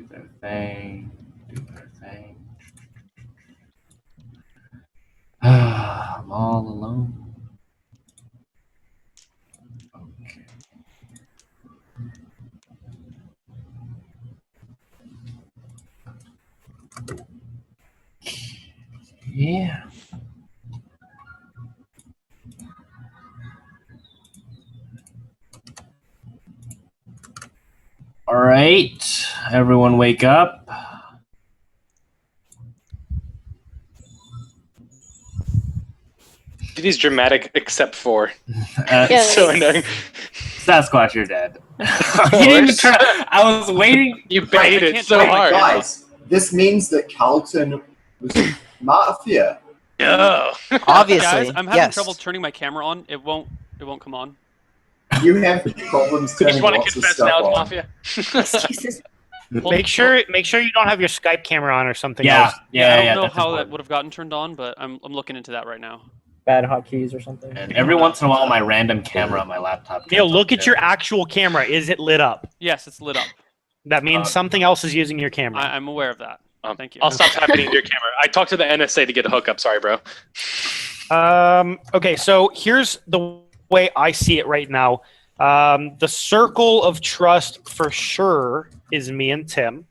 their thing. I'm all alone. Okay. Yeah. All right, everyone wake up. He's dramatic except for. Yes. So annoying. Sasquatch, you're dead. You didn't even turn. I was waiting. You baited so hard. Guys, this means that Carlton was Mafia. No. Obviously, Guys, I'm having yes. trouble turning my camera on. It won't come on. You have problems You turning just want to lots of confess stuff now, on. Mafia? Excuses. Make sure you don't have your Skype camera on or something Yeah, else. yeah, I don't know that's how that important. would have gotten turned on, but I'm looking into that right now. Bad hotkeys or something. And every once in a while, my random camera on my laptop. Neil, turns look on at your too. actual camera. Is it lit up? Yes, it's lit up. That means something else is using your camera. I'm aware of that. Thank you. I'll stop tapping into your camera. I talked to the NSA to get a hookup. Sorry, bro. Okay, so here's the way I see it right now. The circle of trust for sure is me and Tim.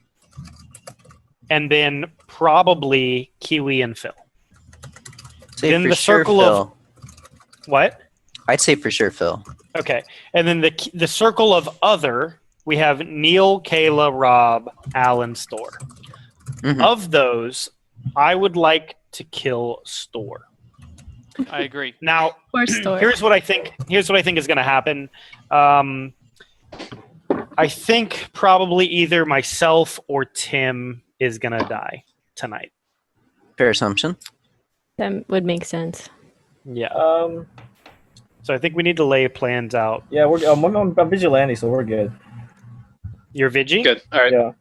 And then probably Kiwi and Phil. Say Then for the sure, circle Phil. of what? I'd say for sure, Phil. Okay, and then the circle of other, we have Neil, Kayla, Rob, Alan, Store. Mhm. Of those, I would like to kill Store. I agree. Now, Or Store. here's what I think is going to happen. I think probably either myself or Tim is going to die tonight. Fair assumption. That would make sense. Yeah. So I think we need to lay plans out. Yeah, I'm Vigilante, so we're good. You're Vigi? Good. All right. Yeah.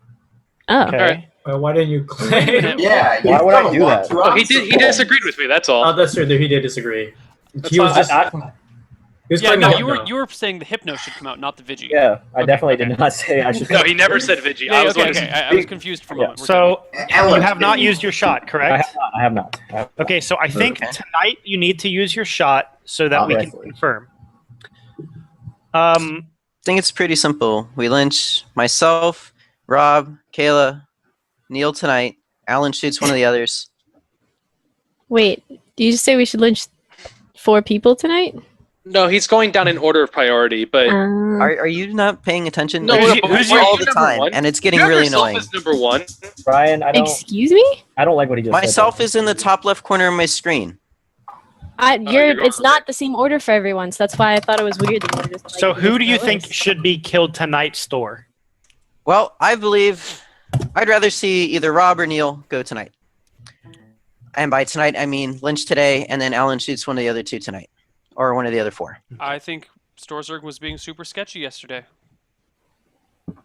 Oh. Okay. Alright. Why didn't you claim? Yeah, Why you've would got I a do lot that? to Oh, he answer for. disagreed with me. That's all. Oh, that's true. He did disagree. He was fine. just. He was Yeah, playing no, the you were hypno. you were saying the hypno should come out, not the Vigi. Yeah, I Okay, definitely okay. did not say I should. No, he never said Vigi. Yeah, I was okay, wondering. okay. I was confused for a moment. We're So Alan, you have not used your shot, correct? I have not. Okay, so I think Okay. tonight you need to use your shot so that we can Obviously. confirm. I think it's pretty simple. We lynch myself, Rob, Kayla, Neil tonight. Alan shoots one of the others. Wait, did you just say we should lynch 4 people tonight? No, he's going down in order of priority, but Are you not paying attention? No, Who's no, who's why are all you the number time, one? and it's getting you have really yourself annoying. as number one. Brian, Excuse me? I don't like what he just Myself said. is in the top left corner of my screen. you're It's going not the same order for everyone, so that's why I thought it was weird that you were just like, So who do you this think list. should be killed tonight, Store? Well, I believe I'd rather see either Rob or Neil go tonight. And by tonight, I mean lynch today, and then Alan shoots one of the other 2 tonight. Or one of the other 4. I think Storzerg was being super sketchy yesterday. And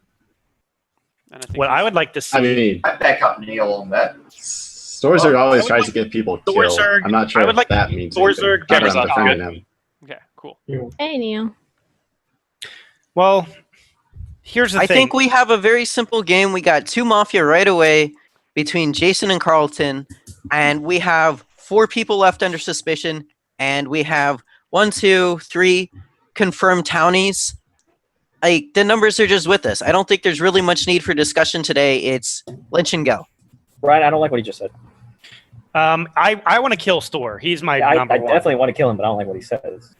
I think What I would like to see. I mean, I back up Neil on that. Storzerg I always would tries like to get people Storzerg- killed. I'm not sure I would if like that means Storzerg- anything. But Camera's I'm off, defending good. him. Okay, cool. Hey, Neil. Well, here's the I thing. think we have a very simple game. We got 2 Mafia right away between Jason and Carlton, and we have 4 people left under suspicion, and we have 1, 2, 3 confirmed townies. Like, the numbers are just with us. I don't think there's really much need for discussion today. It's lynch and go. Brian, I don't like what he just said. I want to kill Store. He's my I number one. definitely want to kill him, but I don't like what he says.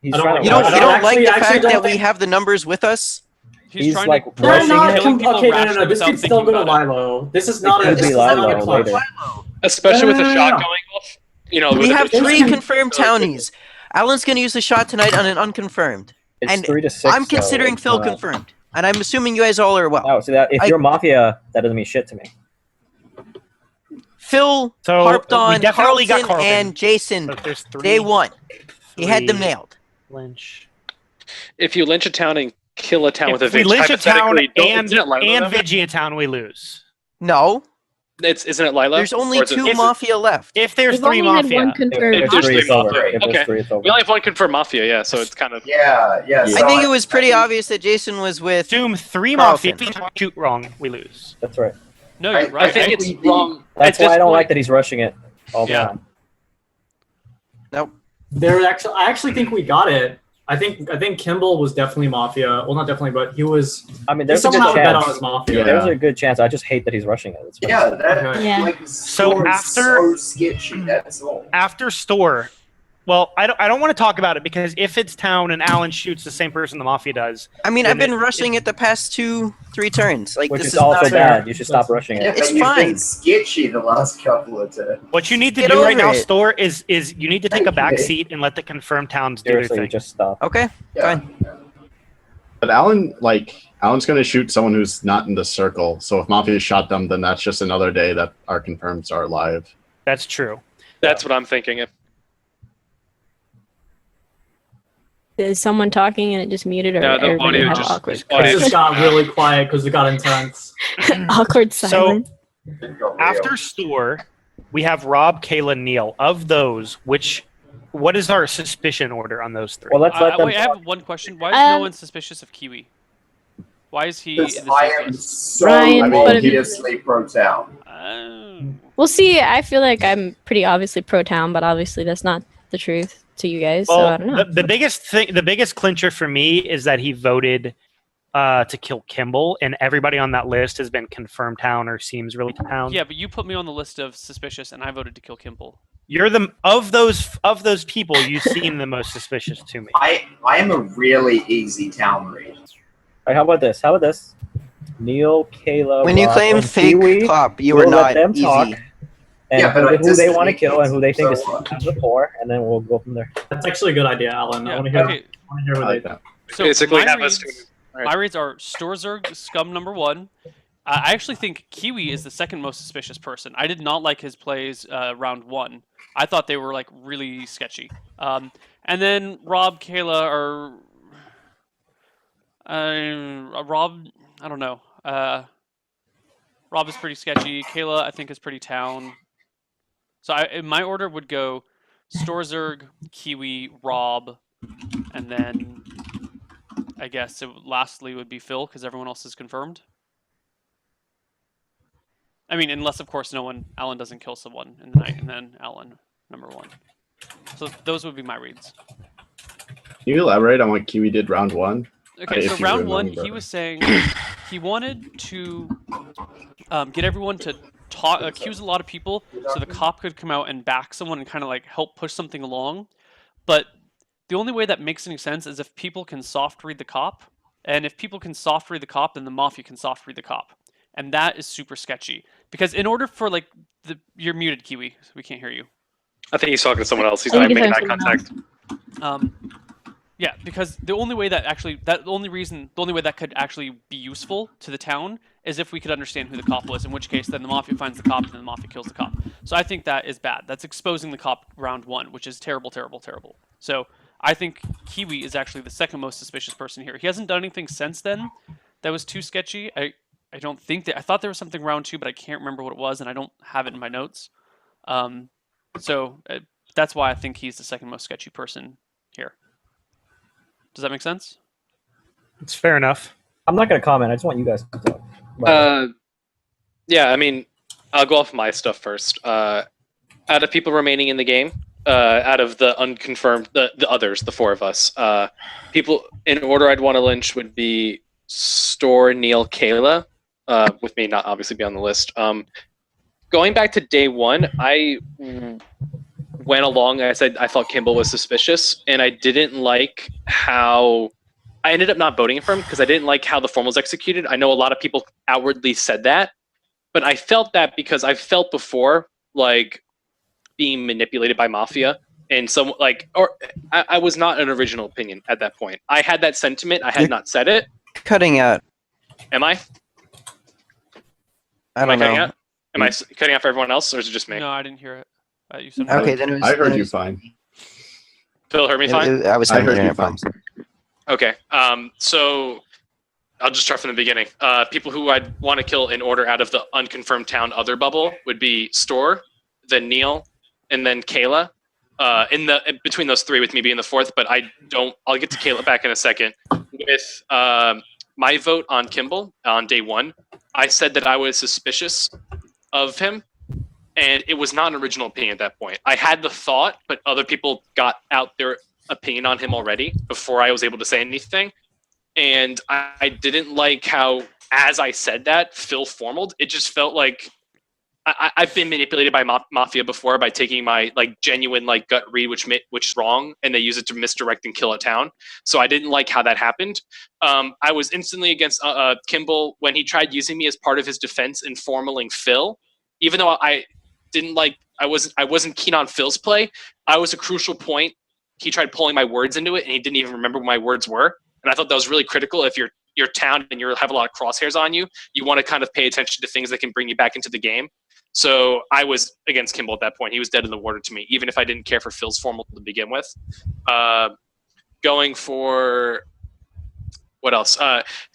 He's I don't trying like- to You don't, I you don't like the actually fact don't that we think- have the numbers with us? He's He's trying like to They're rushing not. it. killing people Okay, no. rationally This without could still thinking go to about it. Lilo. This is not It a. could This be is not Lilo a clutch. later. Especially with the No, no, shot no, no. going off. You know, We with have the- 3 confirmed townies. Alan's going to use the shot tonight on an unconfirmed. It's And 3 to 6. I'm considering so Phil it's not- confirmed. And I'm assuming you guys all are well. No, so that if you're Mafia, that doesn't mean shit to me. Phil So, harped we on definitely got Carlton Carlton. and Jason So there's 3. day 1. He had them 3, nailed. Lynch. if you lynch a town and kill a town with a If we Vig, lynch a town hypothetically, and isn't it Lilo, though? Vigia town, we lose. No. Isn't it Lila? There's only Or is it- 2 If- Mafia left. If there's We've 3 only had Mafia, one If confirmed. If there's there's 3, three it's over. Mafia. If there's Okay. 3, it's over. We only have one confirmed Mafia, yeah. So it's kind of Yeah. I think it was pretty obvious that Jason was with. assume 3 Carlton. Mafia. If we shoot wrong, we lose. That's right. No, I- you're right. I think it's wrong. That's At why this I don't point- like that he's rushing it all the Yeah. time. I actually think we got it. I think Kimball was definitely Mafia. Well, not definitely, but he was. I mean, there's a someone good out bet on his chance. Mafia. There's a good chance. I just hate that he's rushing it. That's Yeah, that Okay. Yeah. like So so after- so sketchy. That's all. After store, well, I don't want to talk about it because if it's town and Alan shoots the same person the Mafia does, I mean, Then I've been it- rushing it the past 2-3 turns. Like which this is is also not bad. You should stop rushing Yeah, it. It's but you've fine. been sketchy the last couple of times. what you need to Get do right over now, it. store, is you need to take a back Okay. seat and let the confirmed towns do their Seriously, thing. just stop. Okay. Yeah. But Alan's going to shoot someone who's not in the circle. So if Mafia shot them, then that's just another day that our confirms are live. That's true. That's what I'm thinking. Is someone talking and it just muted, or No, the everybody audio had just- awkward, audio It just got really quiet because it got intense. awkward So- silence? After store, we have Rob, Kayla, Neil. Of those, what is our suspicion order on those 3? Well, let's let them Wait, I talk. have one question. Why is no Um, one suspicious of Kiwi? Why is he in Because the I safe am list? so Ryan, but- obviously pro town. We'll see. I feel like I'm pretty obviously pro town, but obviously that's not the truth to you guys. So I don't know. the biggest clincher for me is that he voted to kill Kimball, and everybody on that list has been confirmed town or seems really town. Yeah, but you put me on the list of suspicious, and I voted to kill Kimball. You're the of those people. You seem the most suspicious to me. I am a really easy town read. All right, how about this? Neil, Kayla, When you Rob, claim and fake Kiwi, cop, you we'll are let not them easy. talk. And Yeah, but who I they just want to think kill and who they think is so much. the poor, and then we'll go from there. That's actually a good idea, Alan. I Yeah, want to hear. okay. I want to hear I what like they. that. So Basically, my have us reads, Alright. my reads are Storzerg, scum number 1. I actually think Kiwi is the second most suspicious person. I did not like his plays round 1. I thought they were like really sketchy. And then Rob, Kayla are Rob. I don't know. Rob is pretty sketchy. Kayla, I think, is pretty town. So in my order would go Storzerg, Kiwi, Rob, and then I guess lastly would be Phil because everyone else is confirmed. I mean, unless of course Alan doesn't kill someone in the night, and then Alan number 1. So those would be my reads. Can you elaborate on what Kiwi did round 1? Okay, If so you round 1, remember. he was saying he wanted to get everyone to accuse a lot of people so the cop could come out and back someone and kind of like help push something along. But the only way that makes any sense is if people can soft read the cop. And if people can soft read the cop, then the Mafia can soft read the cop. And that is super sketchy. Because in order for like you're muted, Kiwi, so we can't hear you. I think he's talking to someone else. He's I not think he's making eye talking to contact. Yeah, because the only way that could actually be useful to the town is if we could understand who the cop was, in which case then the Mafia finds the cop and then the Mafia kills the cop. So I think that is bad. That's exposing the cop round 1, which is terrible, terrible, terrible. So I think Kiwi is actually the second most suspicious person here. He hasn't done anything since then that was too sketchy. I don't think that I thought there was something round 2, but I can't remember what it was, and I don't have it in my notes. So that's why I think he's the second most sketchy person here. Does that make sense? It's fair enough. I'm not going to comment. I just want you guys to talk. But- Yeah, I mean, I'll go off my stuff first. Out of people remaining in the game, out of the unconfirmed, the others, the 4 of us, people in order I'd want to lynch would be Store, Neil, Kayla, with me not obviously be on the list. Going back to day 1, I went along. I said I thought Kimball was suspicious, and I didn't like how I ended up not voting for him because I didn't like how the form was executed. I know a lot of people outwardly said that, but I felt that because I felt before like being manipulated by Mafia, and some I was not an original opinion at that point. I had that sentiment. I had not said it. Cutting out. Am I? I don't cutting know. out? Am I cutting out for everyone else, or is it just me? No, I didn't hear it. You said Okay, then it was. I heard then it you was- fine. Phil heard me fine. I was I having heard you internet fine. problems. Okay. So I'll just start from the beginning. People who I'd want to kill in order out of the unconfirmed town other bubble would be Store, then Neil, and then Kayla. In between those three, with me being the fourth, but I'll get to Kayla back in a second. With my vote on Kimball on day one, I said that I was suspicious of him, and it was not an original opinion at that point. I had the thought, but other people got out their opinion on him already before I was able to say anything. And I didn't like how, as I said that, Phil formaled. It just felt like I've been manipulated by Mafia before by taking my genuine gut read, which is wrong, and they use it to misdirect and kill a town. So I didn't like how that happened. I was instantly against Kimball when he tried using me as part of his defense in formaling Phil, even though I wasn't keen on Phil's play. I was a crucial point. He tried pulling my words into it, and he didn't even remember what my words were. And I thought that was really critical. If you're town and you have a lot of crosshairs on you, you want to kind of pay attention to things that can bring you back into the game. So I was against Kimball at that point. He was dead in the water to me, even if I didn't care for Phil's formal to begin with. Going for what else?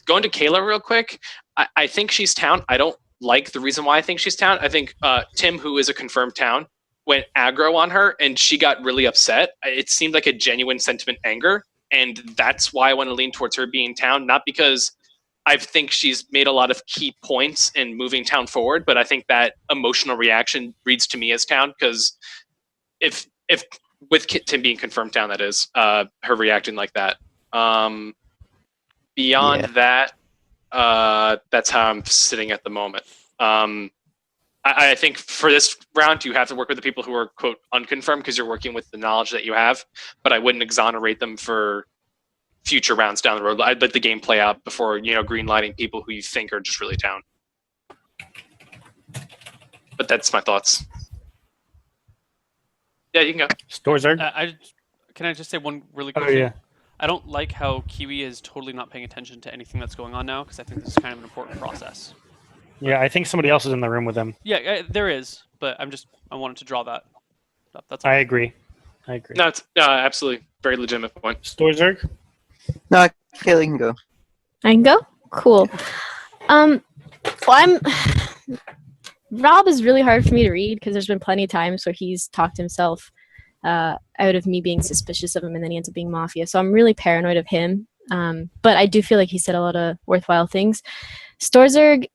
Going to Kayla real quick. I think she's town. I don't like the reason why I think she's town. I think Tim, who is a confirmed town, went aggro on her, and she got really upset. It seemed like a genuine sentiment anger, and that's why I want to lean towards her being town, not because I think she's made a lot of key points in moving town forward, but I think that emotional reaction reads to me as town, because if with Tim being confirmed town, that is her reacting like that. Beyond that, that's how I'm sitting at the moment. I think for this round, you have to work with the people who are, quote, unconfirmed, because you're working with the knowledge that you have, but I wouldn't exonerate them for future rounds down the road. I'd let the game play out before, green lighting people who you think are just really down. But that's my thoughts. Yeah, you can go. Storzard? Can I just say one really quick thing? Yeah. I don't like how Kiwi is totally not paying attention to anything that's going on now, because I think this is kind of an important process. Yeah, I think somebody else is in the room with him. Yeah, there is, but I wanted to draw that up. That's all. I agree. No, it's absolutely very legitimate point. Storzard? No, Kayla can go. I can go? Cool. Rob is really hard for me to read, because there's been plenty of times where he's talked himself out of me being suspicious of him, and then he ends up being Mafia. So I'm really paranoid of him. But I do feel like he said a lot of worthwhile things. Storzerg,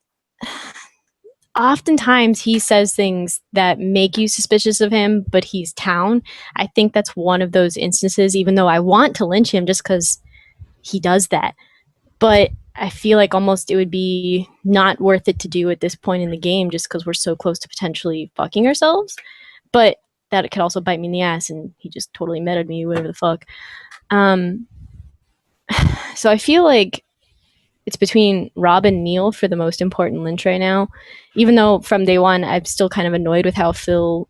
oftentimes he says things that make you suspicious of him, but he's town. I think that's one of those instances, even though I want to lynch him just because he does that. But I feel like almost it would be not worth it to do at this point in the game, just because we're so close to potentially fucking ourselves. But that it could also bite me in the ass, and he just totally meted me, whatever the fuck. So I feel like it's between Rob and Neil for the most important lynch right now, even though from day one I'm still kind of annoyed with how Phil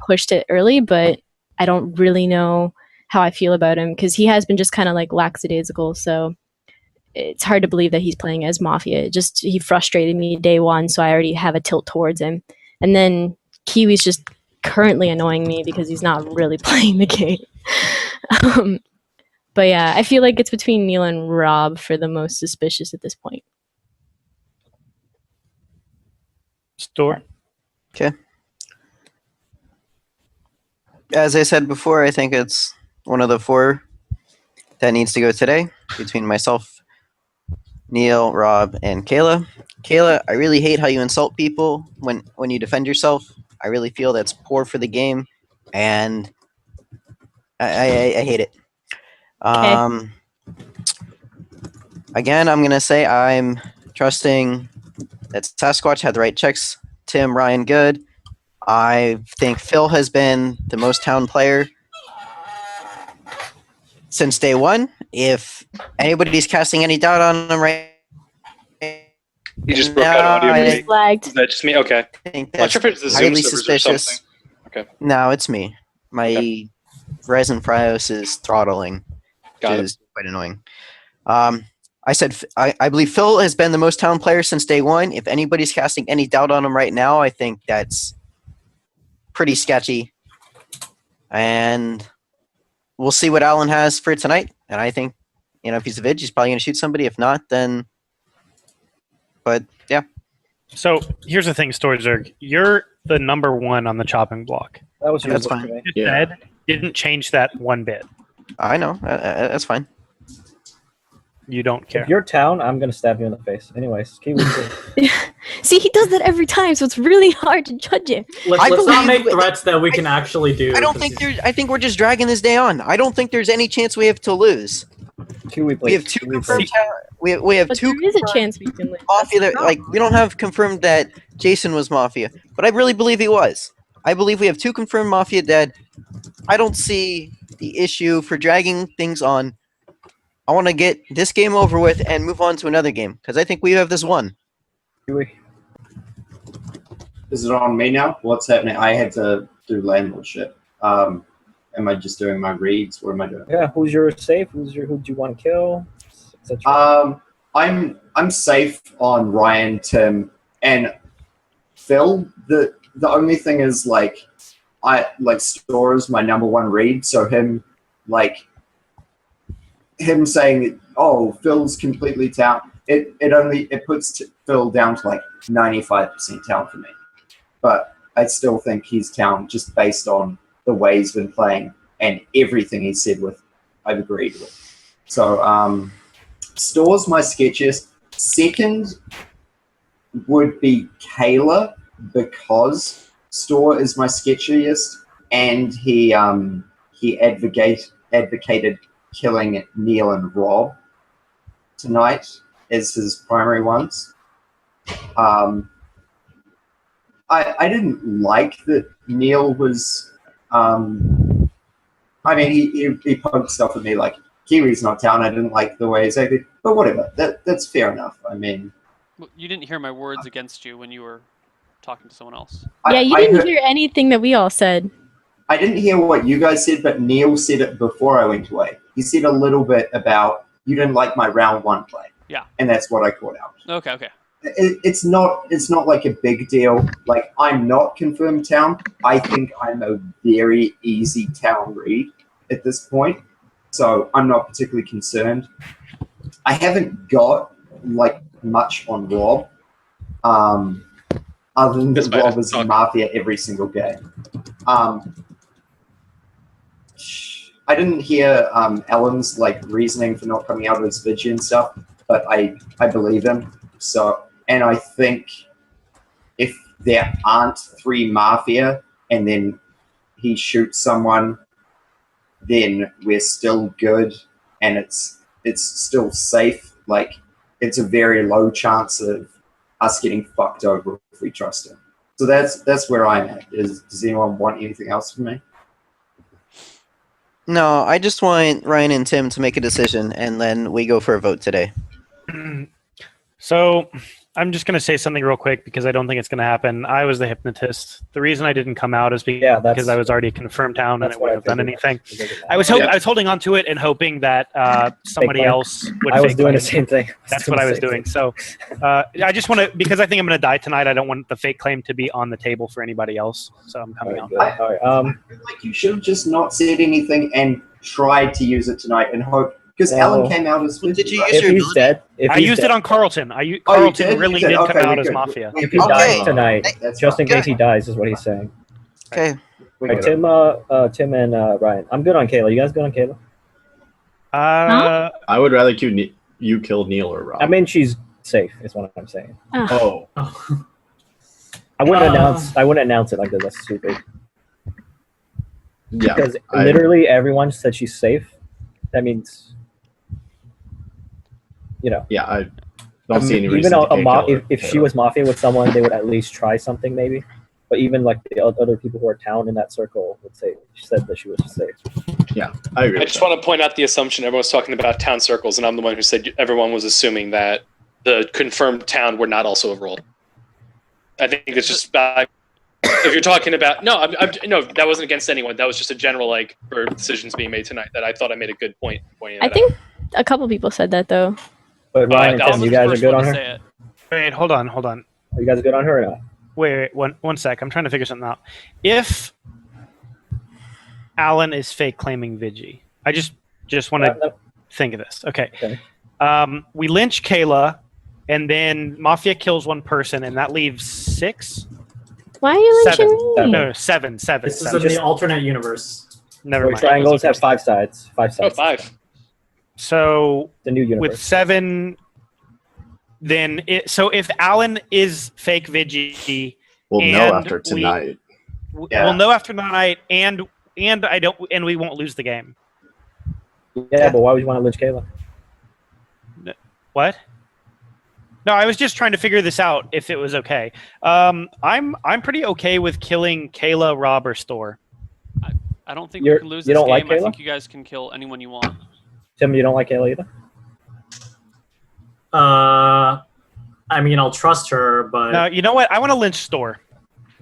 pushed it early, but I don't really know how I feel about him, because he has been just kind of lackadaisical, so it's hard to believe that he's playing as Mafia. He frustrated me day one, so I already have a tilt towards him. And then Kiwi's just currently annoying me because he's not really playing the game. But yeah, I feel like it's between Neil and Rob for the most suspicious at this point. Store? Okay. As I said before, I think it's one of the four that needs to go today, between myself, Neil, Rob, and Kayla. Kayla, I really hate how you insult people when you defend yourself. I really feel that's poor for the game, and I hate it. Okay. Again, I'm going to say I'm trusting that Sasquatch had the right checks. Tim, Ryan, good. I think Phil has been the most town player since day one. If anybody's casting any doubt on him right You just broke out audio. He's flagged. Is that just me? Okay. I think I'm not sure that's if it's the Zoom highly servers or suspicious. something. Okay. No, it's me. My Verizon Frios is throttling, Got which it. is quite annoying. I said I believe Phil has been the most town player since day one. If anybody's casting any doubt on him right now, I think that's pretty sketchy. And we'll see what Alan has for tonight. And I think, if he's a vid, he's probably going to shoot somebody. If not, then But yeah, So here's the thing, Storzerg. You're the number one on the chopping block. That was your That's vote fine. today. You Yeah. said didn't change that one bit. I know. That's fine. You don't care. If you're town, I'm gonna stab you in the face. Anyways, Kiwi. See, he does that every time, so it's really hard to judge him. I Let's not believe- make threats that we can actually do. I don't think there's. I think we're just dragging this day on. I don't think there's any chance we have to lose. Kiwi, please. We have two Kiwi, confirmed. please. We have But two there is a confirmed chance we can win. Mafia. That, like we don't have confirmed that Jason was Mafia, but I really believe he was. I believe we have two confirmed Mafia dead. I don't see the issue for dragging things on. I want to get this game over with and move on to another game because I think we have this one. Kiwi. Is it on me now? What's happening? I had to do landlord shit. Am I just doing my reads? What am I doing? Yeah, who's your safe? Who do you want to kill? etc. I'm safe on Ryan, Tim, and Phil. The only thing is like Store is my number one read, so him saying, "Oh, Phil's completely down." It puts Phil down to like 95% town for me, but I still think he's town just based on the way he's been playing and everything he said I've agreed with. So Store's my sketchiest. Second would be Kayla because Store is my sketchiest and he advocated killing Neil and Rob tonight as his primary ones. I didn't like that Neil was. I mean, he poked stuff at me like Kiwi's not town. I didn't like the way he said it, but whatever. That's fair enough. I mean, Well, you didn't hear my words against you when you were talking to someone else. Yeah, you didn't hear anything that we all said. I didn't hear what you guys said, but Neil said it before I went away. He said a little bit about you didn't like my round one play. Yeah. And that's what I caught out. Okay. It's not like a big deal. Like, I'm not confirmed town. I think I'm a very easy town read at this point, so I'm not particularly concerned. I haven't got like much on Rob, other than that Rob is in Mafia every single game. I didn't hear Alan's like reasoning for not coming out as Vigi and stuff, but I believe him. So, and I think if there aren't 3 Mafia and then he shoots someone, then we're still good and it's still safe. Like, it's a very low chance of us getting fucked over if we trust him. So that's where I'm at. Does anyone want anything else from me? No, I just want Ryan and Tim to make a decision, and then we go for a vote today. So I'm just going to say something real quick because I don't think it's going to happen. I was the hypnotist. The reason I didn't come out is because I was already a confirmed town and it wouldn't have done anything. I was holding on to it and hoping that somebody else would. I was doing the same thing. That's what I was doing. So I just want to, because I think I'm going to die tonight. I don't want the fake claim to be on the table for anybody else. So I'm coming out. I feel like you should have just not said anything and tried to use it tonight and hope. Because Alan came out as Vigi. Did you right? use your If he's ability? dead, if I he's used dead, it on Carlton. you Carlton did? really You did come Okay, out we're as good. Mafia. if he Okay. dies tonight, That's just in fine. case he dies, is what he's saying. Okay. We're Right, good. Tim and Ryan. I'm good on Kayla. You guys good on Kayla? I would rather you kill Neil or Rob. I mean, she's safe. Is what I'm saying. Oh. I wouldn't announce it like this. That's stupid. Yeah. Because literally everyone said she's safe. That means, Yeah, I don't see any even reason to if she was Mafia with someone, they would at least try something maybe. But even like the other people who are town in that circle said that she was safe. Yeah, I agree. I just want to point out the assumption everyone's talking about town circles, and I'm the one who said everyone was assuming that the confirmed town were not also enrolled. I think it's just if you're talking about no, no, that wasn't against anyone. That was just a general for decisions being made tonight. That I thought I made a good point. I think a couple people said that though. But Ryan and Tim, you guys are good on her? Wait, hold on. Are you guys good on her or not? Wait, one sec. I'm trying to figure something out. If Alan is fake claiming Vigi, I just want to think of this. Okay. We lynch Kayla and then Mafia kills one person, and that leaves 6. Why are you lynching Seven. me? No, 7. This is Seven. in the alternate universe. Never Where mind. triangles have 5 sides. 5 Oh, sides. 5. So The new universe. with 7, then so if Alan is fake Vigi, We'll know and after tonight. we'll know after tonight, and we won't lose the game. Yeah, but why would you want to lynch Kayla? What? No, I was just trying to figure this out if it was okay. I'm pretty okay with killing Kayla, Rob, or Store. I don't think we can lose you this don't like game. I Kayla? think you guys can kill anyone you want. Tim, you don't like Kayla either? I mean, I'll trust her, but No, you know what? I want to lynch Store.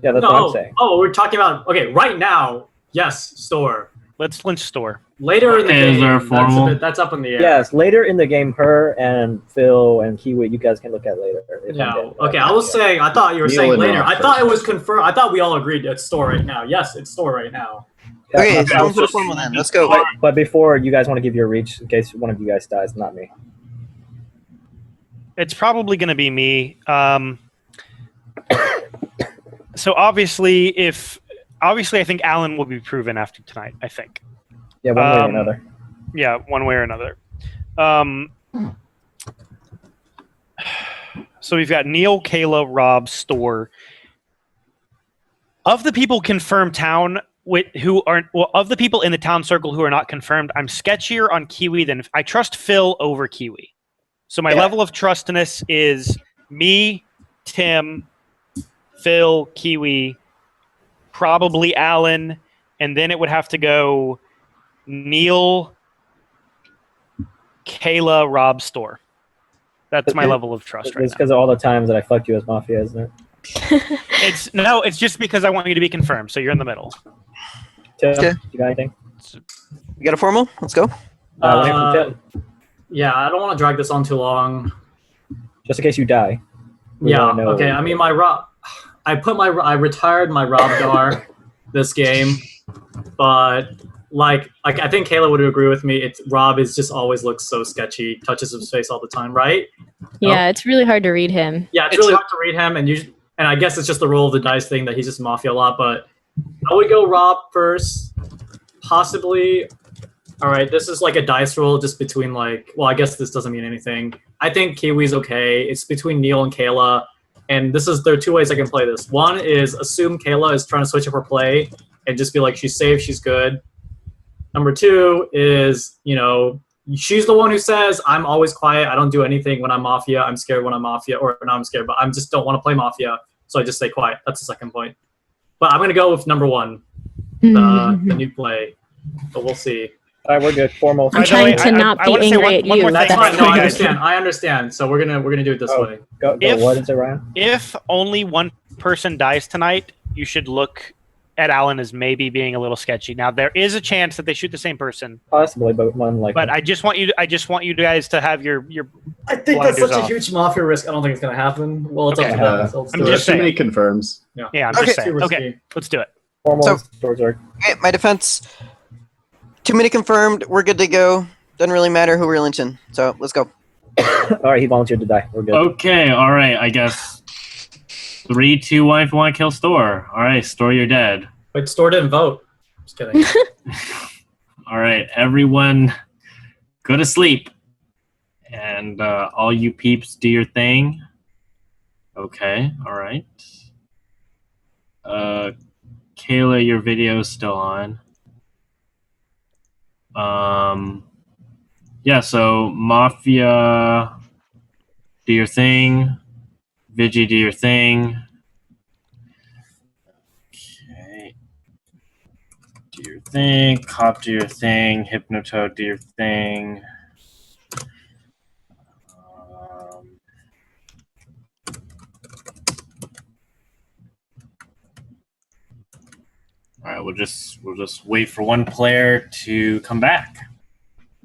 Yeah, that's what I'm saying. Oh, we're talking about right now. Yes, Store. Let's lynch Store. Later in the Is game, there a formal? that's up in the air. Yes, later in the game, her and Phil and Kiwi, you guys can look at later. if I'm Yeah. dead. Okay, I was saying. I thought you were Neil saying and later. Rob I thought it first. was confirmed. I thought we all agreed it's Store right now. Yes, it's Store right now. Yeah, Okay, but- so time for the formal then. Let's go. but before, you guys want to give your reach in case one of you guys dies, not me. It's probably going to be me. So obviously, I think Alan will be proven after tonight. I think. Yeah, one way or another. Yeah, one way or another. So we've got Neil, Kayla, Rob, Store. Of the people confirmed town of the people in the town circle who are not confirmed, I'm sketchier on Kiwi than I trust Phil over Kiwi. So my level of trustiness is me, Tim, Phil, Kiwi, probably Alan, and then it would have to go Neil, Kayla, Rob, Store. That's my level of trust right It's now. because of all the times that I fucked you as Mafia, isn't it? It's just because I want you to be confirmed, so you're in the middle. Tim, Okay. you got anything? You got a formal? Let's go. Let me hear from Tim. Yeah, I don't want to drag this on too long. Just in case you die. We Yeah. wanna know- Okay. I mean, my Rob. I retired my Rob Dar this game, but like I think Kayla would agree with me. Rob is just always looks so sketchy, touches his face all the time, right? Yeah, it's really hard to read him. Yeah, it's really hard to read him, and I guess it's just the roll of the dice thing that he's just Mafia a lot. But I would go Rob first, possibly. All right, this is like a dice roll just between I guess this doesn't mean anything. I think Kiwi's okay. It's between Neil and Kayla, and there are 2 ways I can play this. One is assume Kayla is trying to switch up her play and just be like, she's safe, she's good. Number 2 is, she's the one who says, I'm always quiet, I don't do anything when I'm Mafia, I'm scared when I'm Mafia, or not I'm scared, but I just don't want to play Mafia, so I just stay quiet. That's the second point. But I'm going to go with number 1, the new play, but we'll see. All right, we're good. Foremost. I'm trying to not be angry at you. That's fine. No, By the way, I understand. So we're gonna do it this way. Go, what is it, Ryan? If only one person dies tonight, you should look at Alan as maybe being a little sketchy. Now there is a chance that they shoot the same person. Possibly, but one like. But I just want you guys to have your. I think that's such blinders a off. huge Mafia risk. I don't think it's gonna happen. Well, it's Okay. up to them. So let's I'm do just it. Too many saying. confirms. Yeah, I'm Okay. just saying. Too risky. Okay, let's do it. Foremost doors are. Okay, my defense. Too many confirmed. We're good to go. Doesn't really matter who we're lynching. So let's go. All right, he volunteered to die. We're good. Okay, all right. I guess 3, 2, 1. If you want to kill Store, all right. Store, you're dead. Wait, Store didn't vote. Just kidding. All right, everyone, go to sleep, and all you peeps do your thing. Okay, all right. Kayla, your video is still on. Yeah, so Mafia, do your thing. Vigi, do your thing. Okay. Do your thing. Cop, do your thing. Hypnotoad, do your thing. All right, we'll just wait for one player to come back,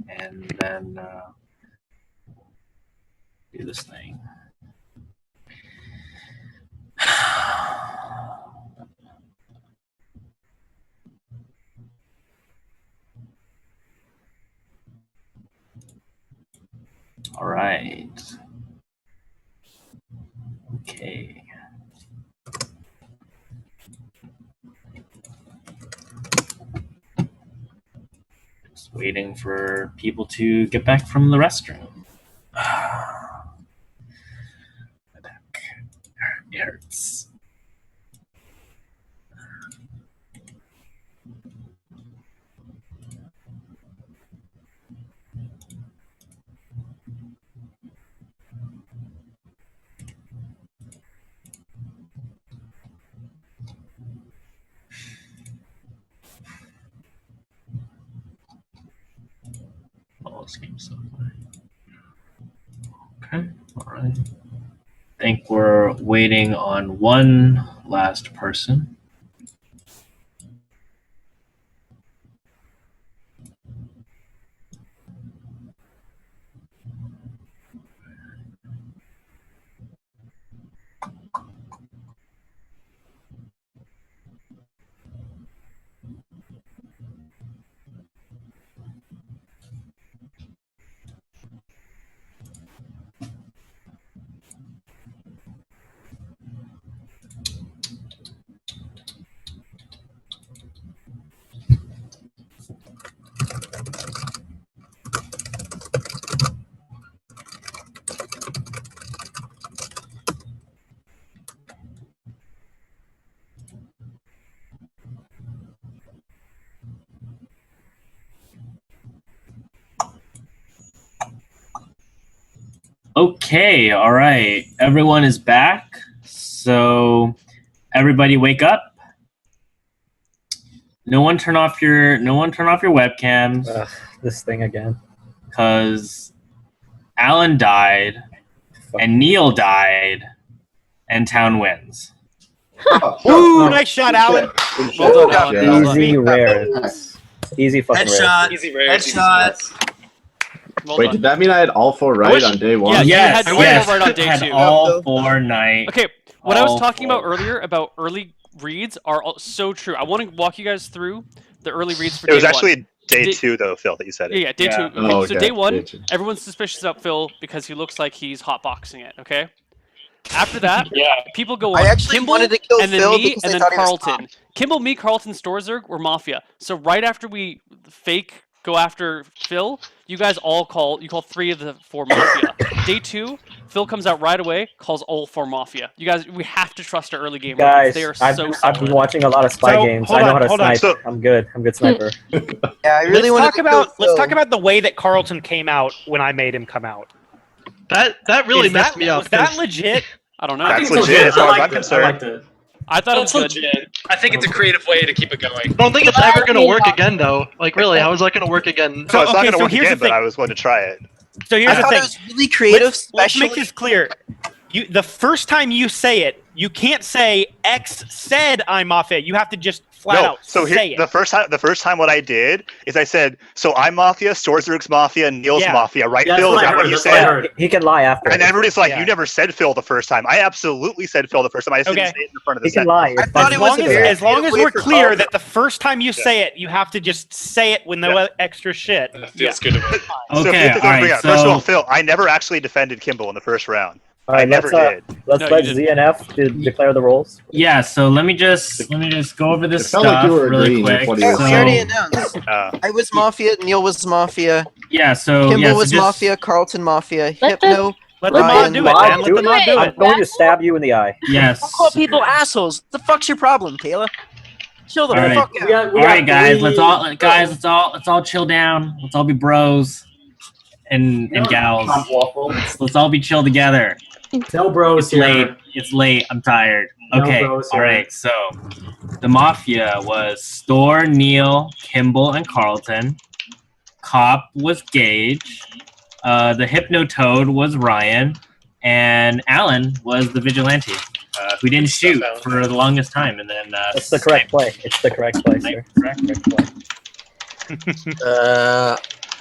and then do this thing. All right. Okay. Just waiting for people to get back from the restroom. My back. It hurts. Oh, this game's so fun. Okay, all right. I think we're waiting on one last person. Okay, all right. Everyone is back. So everybody wake up. No one turn off your webcams This thing again. because Alan died and Neil died and Town wins. Ooh, nice shot, Alan. Well done, Alan. Well done. Easy rare. Easy fucking rare. Headshot. Easy rares. Headshot. Well Wait, done. did that mean I had all 4 right wish- on day 1? Yeah, you Yes, had yes. right on day Had 2. all 4 night. Okay, what I was all talking about 4. earlier about early reads are so true. I want to walk you guys through the early reads for It was day actually one. day Day- 2, though, Phil, that you said it. Yeah, day Yeah. 2. Okay, Oh, so okay. day 1, Day 2. everyone's suspicious about Phil because he looks like he's hotboxing it, okay? After that, people go on I actually Kimball, wanted to kill and then Phil me, because and I then thought he was Carlton. Kimball, me, Carlton, Storzerg were Mafia. So right after we fake go after Phil, you guys all call 3 of the 4 Mafia. Day 2, Phil comes out right away, calls all 4 Mafia. You guys, we have to trust our early game Guys, reads. They are I've so been solid. watching a lot of spy So, games. hold I know on, how to hold on. snipe. So- I'm good. I'm good sniper. Yeah, I really wanted to kill let's Phil. talk about the way that Carlton came out when I made him come out. That really Is messed that, me up. Was that 'cause legit? I don't know. That's it's legit as far as I'm I concerned. liked it. I thought it was That's good. legit. I think it's a creative way to keep it going. I don't think it's ever gonna work again, though. Like, really, how is that gonna work again? So it's not okay, going to so work here's again, the thing. but I was going to try it. So here's I the thought thing. it was really creative, Let's make especially. this clear. The first time you say it, you can't say X said I'm Mafia. You have to just flat out So say here, it. the first time what I did is I said, so I'm Mafia, Storzerg's Mafia, Neil's Yeah. Mafia, right, Yeah, Phil? Is that's that what I what you heard. That's what I said? heard. He can lie after. And everybody's like, Yeah. you never said Phil the first time. I absolutely said Phil the first time. I just Okay. didn't say it in front of the He can sentence. lie. I It's thought fine. it was a very As long as creative way we're for clear Carlton. that the first time you say it, you have to just say it with no extra shit. That feels good. So if you Okay, have to go all right. bring it up- First of So all, Phil, I never actually defended Kimball in the first round. All right, I never did. Let's No, let you ZNF declare the roles. yeah, so let me just go over this It felt like stuff you were really agreeing with quick. what he Yeah, was we So, already announced. I was Mafia, Neil was Mafia, yeah, so Kimball yeah, so was just- Mafia, Carlton Mafia, Let Hypno. Let the Ryan, mod do it, mod, man. Let do the it. mod do I'm it. going to stab you in the eye. Yes. Don't call people assholes. What the fuck's your problem, Kayla? Chill the All right. fuck We out. got, we All got right, guys, three- let's all chill down. Let's all be bros and gals. Let's all be chill together. No bros It's here. late. It's late. I'm tired. No Okay. bros All here. right. So the Mafia was Store, Neil, Kimball, and Carlton. Cop was Gage. The Hypnotoad was Ryan. And Alan was the Vigilante, who didn't shoot for the longest time. And then It's the correct play. It's the correct play, sir. Correct.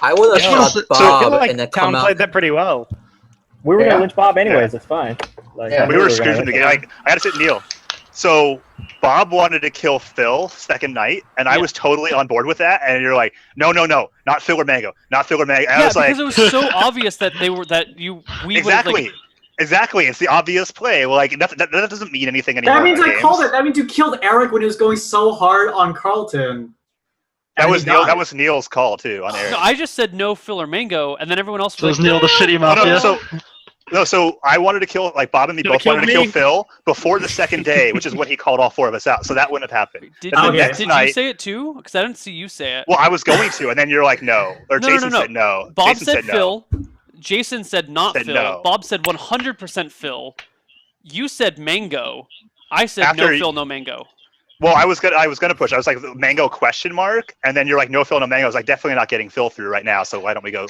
I would have Yeah. shot So I Bob feel like and then Town come out. played that pretty well. We were Yeah. gonna lynch Bob anyways. It's fine. Like, Yeah. We were screwed from the beginning. I had to sit Neil. So Bob wanted to kill Phil second night, and I was totally on board with that. And you're like, no, not Phil or Mango, not Phil or Mango. And I Yeah, was like, because it was so obvious that we would exactly. Exactly, it's the obvious play. Well, like that doesn't mean anything anymore. That means in I games. called it. That means you killed Eric when he was going so hard on Carlton. That And was he Neil. died. That was Neil's call too on Eric. No, I just said no Phil or Mango, and then everyone else So was is like, Neil the shitty mafia? So I wanted to kill, like Bob and me Should've both wanted to killed kill Phil before the second day, which is when he called all four of us out. So that wouldn't have happened. Did, And you, the next did night, you say it too? Because I didn't see you say it. well, I was going to, and then you're like, no, or No, Jason no. said no. Bob Jason said no. Phil. Jason said not Said Phil. no. Bob said 100% Phil. You said Mango. I said After no you- Phil, no Mango. Well, I was gonna push. I was like Mango question mark, and then you're like no Phil, no Mango. I was like definitely not getting Phil through right now. So why don't we go?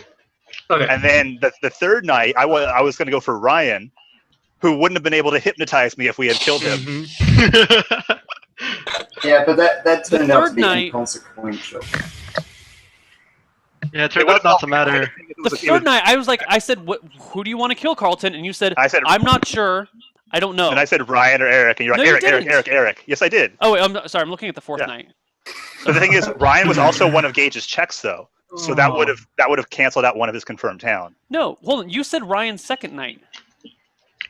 Okay. And then the third night, I was gonna go for Ryan, who wouldn't have been able to hypnotize me if we had killed him. Mhm. Yeah, but that turned out to third be night- inconsequential. Yeah, it turned out not to matter. The third night, I said, who do you want to kill, Carlton? And you said, I said, I'm not sure. I don't know. and I said Ryan or Eric, and you're like No, you Eric. didn't. Yes, I did. Oh, wait, sorry, I'm looking at the fourth Yeah. night. But the thing is, Ryan was also one of Gage's checks, though. So that Oh. would have canceled out one of his confirmed town. No, hold on. You said Ryan's second night.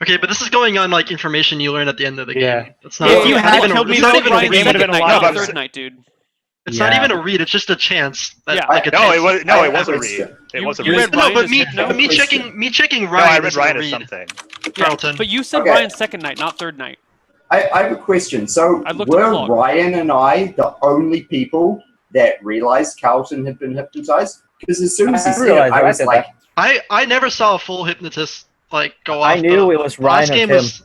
Okay, but this is going on like information you learn at the end of the Yeah. game. It's not, If you it's had not even, killed me it's though, not the even a game read. would've been a Second lot night, not better. third night, dude. It's not even a read. It's just a chance. That, Yeah. like a No, chance. it was I- no, it was a I- read. It You- was a you read. read No, Ryan but as me hypno? me checking No, Ryan. I read isn't a Ryan as read. something. Yeah, Carlton. but you said Okay. Ryan's second night, not third night. I have a question. So I looked at the were log. Ryan and I the only people that realized Carlton had been hypnotized? Because as soon as he I said it, realized I I was said like, I never saw a full hypnotist like go off. I knew it was last Ryan game and Tim. was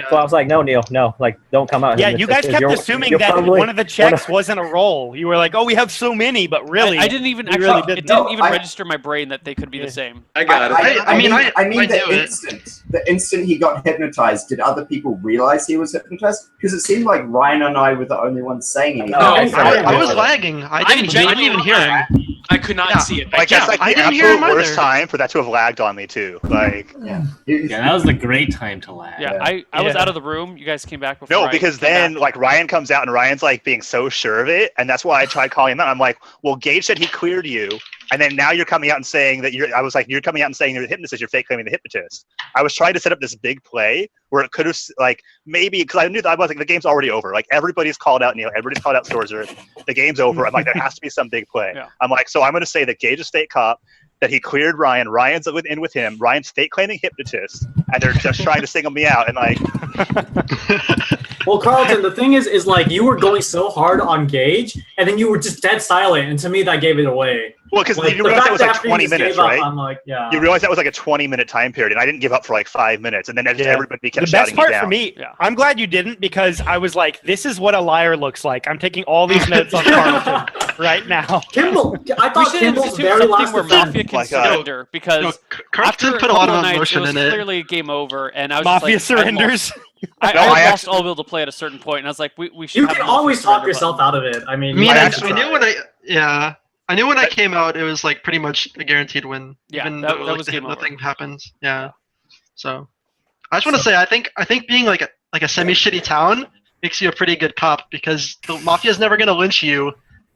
So I was like, no, Neil, no, like, don't come out. Yeah, hypnotist, you guys 'cause kept you're- assuming you're that probably one of the checks wasn't a roll. You were like, "Oh, we have so many," but really, I didn't even we actually. really It didn't. didn't No, even I- register my brain that they could be Yeah. the same. I got it. I mean, I mean I the knew it. instant he got hypnotized, did other people realize he was hypnotized? Because it seemed like Ryan and I were the only ones saying anything. No, I didn't was realize it. lagging. I didn't even hear him. I could not Yeah. see it. Like that's like I the didn't hear absolute him worst either. time for that to have lagged on me too. Like Yeah. Yeah, that was a great time to lag. Yeah, Yeah. I was Yeah. out of the room. You guys came back before. no, I because came then back. like Ryan comes out and Ryan's like being so sure of it, and that's why I tried calling him out. I'm like, well, Gage said he cleared you, and then now you're coming out and saying that you're. I was like, you're coming out and saying you're the hypnotist. You're fake claiming the hypnotist. I was trying to set up this big play where it could have like maybe because I knew that I was like the game's already over. Like everybody's called out Neil, everybody's called out Storzer. The game's over. I'm like, there has to be some big play. Yeah. I'm like, so I'm going to say that Gage is fake cop. That he cleared Ryan. Ryan's in with him. Ryan's fake claiming hypnotist, and they're just trying to single me out. And like, Well, Carlton, the thing is like you were going so hard on Gage, and then you were just dead silent, and to me that gave it away. well, because Like, you the realize fact that was that like after you 20 just minutes, gave up, right? I'm like, yeah. You realize that was like a 20-minute time period, and I didn't give up for like 5 minutes, and then Yeah. everybody kept The shouting best part me down. for me, Yeah. I'm glad you didn't because I was like, "This is what a liar looks like." I'm taking all these notes on Carlton right now. Kimball, I we thought should Kimball's institute very something last where defense. Mafia can Like, surrender because No, after Carlton a put a lot couple of nights, emotion it was in it. clearly game over, and I was Mafia just like, surrenders. I No, lost I actually- all will to play at a certain point, and I was like, we should. You have can a Mafia always talk surrender yourself button. out of it. I mean, I mean, I I actually knew when I knew when I came out, it was like pretty much a guaranteed win. Yeah, even that though, was game over. nothing happens. Yeah. So, I just want to say, I think being like a semi shitty town makes you a pretty good cop because the mafia is never gonna lynch you,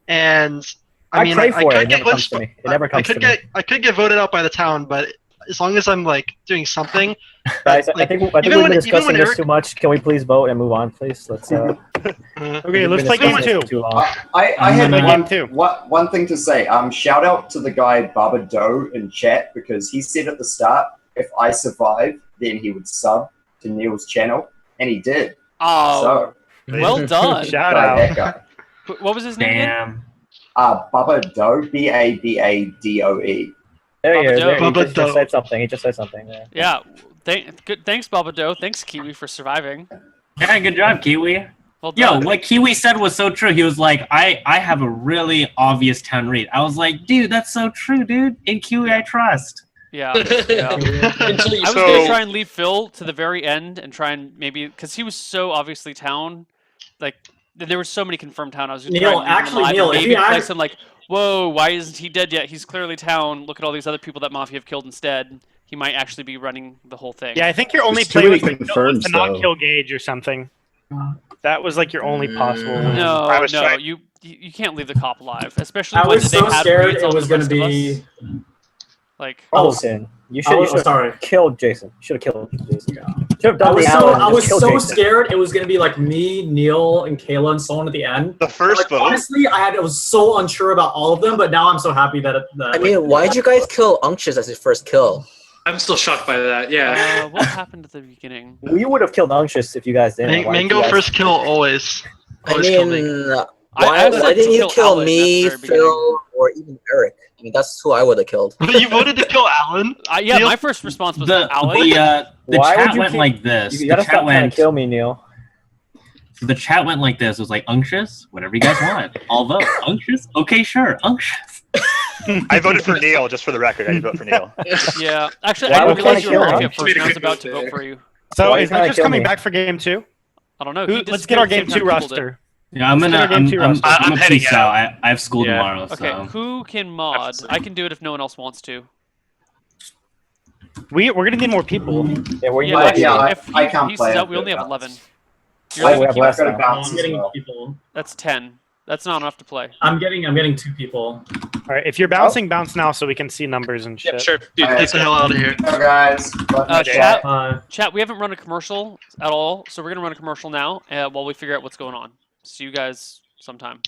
and I mean, pray for it. could It get never comes lynched. to me. It never comes to me. I could get voted out by the town, but as long as I'm like doing something. Guys, I like, think we've even been when discussing this Eric- too much. Can we please vote and move on, please? Let's. Okay, let's play game two. Too long. I had gonna game two. one thing to say. Shout out to the guy Baba Doe in chat because he said at the start, if I survive, then he would sub to Neil's channel, and he did. Oh, So well done. Shout guy, out. that guy. What was his name again? Damn. Baba Doe, Babadoe. There he Baba is. Doe. There, he Baba just Doe. said something. He just said something. Yeah. Yeah. Good. Thanks, Baba Doe. Thanks, Kiwi, for surviving. Yeah, good job, Kiwi. Well Yo, done. what Kiwi said was so true. He was like, I have a really obvious town read. I was like, dude, that's so true, dude. In Kiwi, I trust. Yeah. yeah. Until you I was So- gonna try and leave Phil to the very end and try and maybe because he was so obviously town, like there were so many confirmed town. I was just Neil, trying to leave him actually, alive Neil, and if maybe you play add- some like, whoa, why isn't he dead yet? He's clearly town. Look at all these other people that Mafia have killed instead. He might actually be running the whole thing. Yeah, I think your only There's too play many was confirms, to not though. kill Gage or something. That was like your only possible. win. No, I was no, trying- you can't leave the cop alive, especially I when was they so had scared reads it on was the going to rest of us. be. Like, Carlton, you should have killed Jason. Should have killed Jason. Should have done I was so scared it was gonna be like me, Neil, and Kayla, and so on at the end. The first vote. Honestly, I was so unsure about all of them, but now I'm so happy that. I mean, why'd you guys kill Unctuous as his first kill? I'm still shocked by that. Yeah. what happened at the beginning? We would have killed Unctuous if you guys didn't. Mango first kill always. I mean, why didn't you kill me, Phil, or even Eric? I mean, that's who I would have killed. But you voted to kill Alan? Yeah, my first response was Alan. The chat went like this. You gotta stop trying to kill me, Neil. The chat went like this. It was like, unctuous? Whatever you guys want. I'll vote. Unctuous? Okay, sure. Unctuous. I voted for Neil, just for the record. I did vote for Neil. Yeah, actually, I didn't realize you were Mafia first. I was about to vote for you. So is Unctuous coming back for game 2? I don't know. Let's get our game 2 roster. Yeah, I'm a peace out. I have school tomorrow. Okay, so. who can mod? I can do it if no one else wants to. We're gonna need more people. I can't play. Out, we only have 11. I'm getting people. That's 10. That's not enough to play. I'm getting 2 people. All right, if you're bouncing, bounce now so we can see numbers and shit. Yep, sure. Dude, get the hell out of here. Guys. Chat, we haven't run a commercial at all, so we're gonna run a commercial now while we figure out what's going on. See you guys sometime.